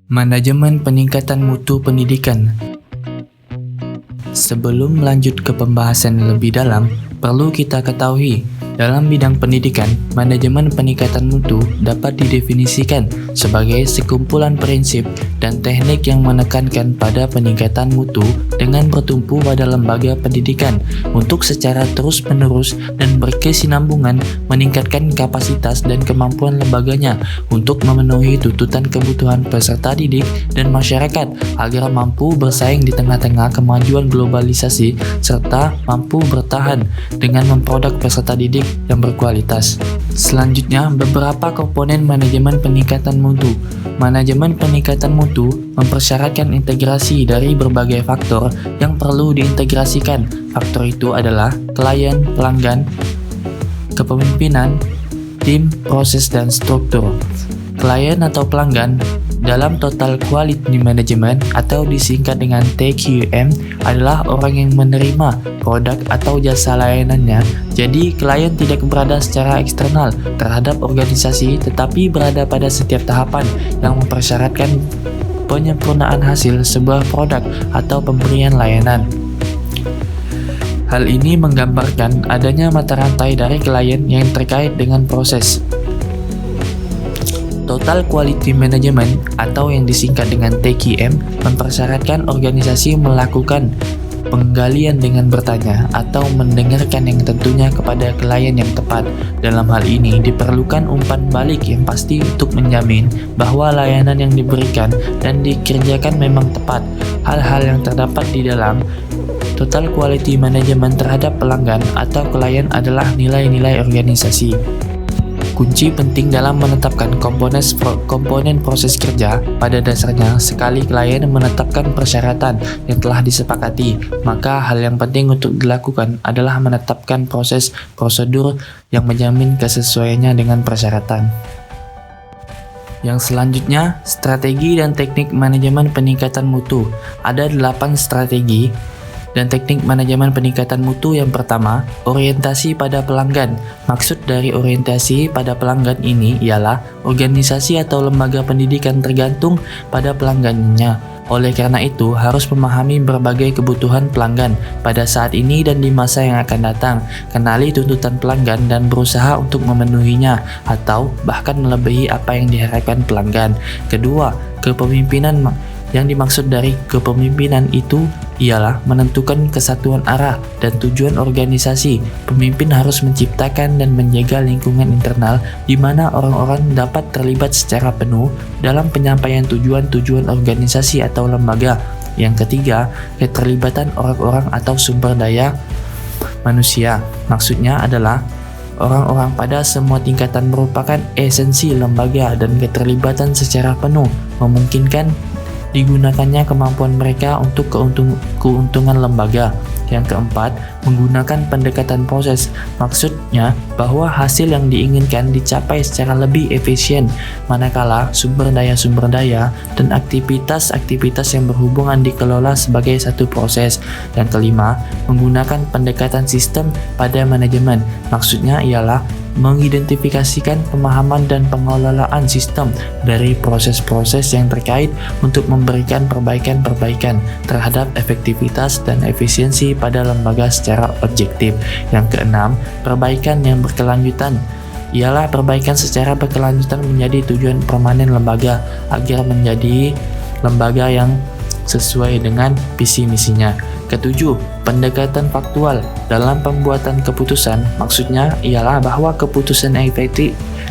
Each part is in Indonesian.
Manajemen peningkatan mutu pendidikan. Sebelum melanjut ke pembahasan lebih dalam, perlu kita ketahui, dalam bidang pendidikan, manajemen peningkatan mutu dapat didefinisikan sebagai sekumpulan prinsip dan teknik yang menekankan pada peningkatan mutu dengan bertumpu pada lembaga pendidikan untuk secara terus-menerus dan berkesinambungan meningkatkan kapasitas dan kemampuan lembaganya untuk memenuhi tuntutan kebutuhan peserta didik dan masyarakat agar mampu bersaing di tengah-tengah kemajuan globalisasi serta mampu bertahan dengan memproduk peserta didik yang berkualitas. Selanjutnya, beberapa komponen manajemen peningkatan mutu. Manajemen peningkatan mutu mempersyaratkan integrasi dari berbagai faktor yang perlu diintegrasikan. Faktor itu adalah klien, pelanggan, kepemimpinan, tim, proses, dan struktur. Klien atau pelanggan dalam Total Quality Management atau disingkat dengan TQM adalah orang yang menerima produk atau jasa layanannya. Jadi klien tidak berada secara eksternal terhadap organisasi tetapi berada pada setiap tahapan yang mempersyaratkan penyempurnaan hasil sebuah produk atau pemberian layanan. Hal ini menggambarkan adanya mata rantai dari klien yang terkait dengan proses. Total Quality Management atau yang disingkat dengan TQM mempersyaratkan organisasi melakukan penggalian dengan bertanya atau mendengarkan yang tentunya kepada klien yang tepat. Dalam hal ini diperlukan umpan balik yang pasti untuk menjamin bahwa layanan yang diberikan dan dikerjakan memang tepat. Hal-hal yang terdapat di dalam Total Quality Management terhadap pelanggan atau klien adalah nilai-nilai organisasi. Kunci penting dalam menetapkan komponen proses kerja, pada dasarnya sekali klien menetapkan persyaratan yang telah disepakati, maka hal yang penting untuk dilakukan adalah menetapkan prosedur yang menjamin kesesuaiannya dengan persyaratan. Yang selanjutnya, strategi dan teknik manajemen peningkatan mutu. Ada 8 strategi dan teknik manajemen peningkatan mutu. Yang pertama, orientasi pada pelanggan. Maksud dari orientasi pada pelanggan ini ialah organisasi atau lembaga pendidikan tergantung pada pelanggannya. Oleh karena itu, harus memahami berbagai kebutuhan pelanggan pada saat ini dan di masa yang akan datang. Kenali tuntutan pelanggan dan berusaha untuk memenuhinya atau bahkan melebihi apa yang diharapkan pelanggan. Kedua, kepemimpinan. Yang dimaksud dari kepemimpinan itu ialah menentukan kesatuan arah dan tujuan organisasi. Pemimpin harus menciptakan dan menjaga lingkungan internal di mana orang-orang dapat terlibat secara penuh dalam penyampaian tujuan-tujuan organisasi atau lembaga. Yang ketiga, keterlibatan orang-orang atau sumber daya manusia. Maksudnya adalah orang-orang pada semua tingkatan merupakan esensi lembaga dan keterlibatan secara penuh memungkinkan digunakannya kemampuan mereka untuk keuntungan lembaga. Yang keempat, menggunakan pendekatan proses. Maksudnya bahwa hasil yang diinginkan dicapai secara lebih efisien manakala sumber daya dan aktivitas-aktivitas yang berhubungan dikelola sebagai satu proses. Yang kelima, menggunakan pendekatan sistem pada manajemen. Maksudnya ialah mengidentifikasikan pemahaman dan pengelolaan sistem dari proses-proses yang terkait untuk memberikan perbaikan-perbaikan terhadap efektivitas dan efisiensi pada lembaga secara objektif. Yang keenam, perbaikan yang berkelanjutan ialah perbaikan secara berkelanjutan menjadi tujuan permanen lembaga agar menjadi lembaga yang sesuai dengan visi misinya. Ketujuh, pendekatan faktual dalam pembuatan keputusan. Maksudnya ialah bahwa keputusan yang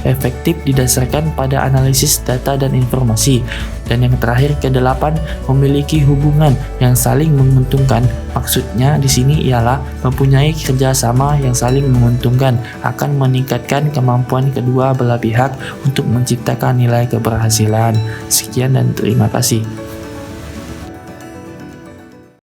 efektif didasarkan pada analisis data dan informasi. Dan yang terakhir, kedelapan, memiliki hubungan yang saling menguntungkan. Maksudnya di sini ialah mempunyai kerjasama yang saling menguntungkan akan meningkatkan kemampuan kedua belah pihak untuk menciptakan nilai keberhasilan. Sekian dan terima kasih.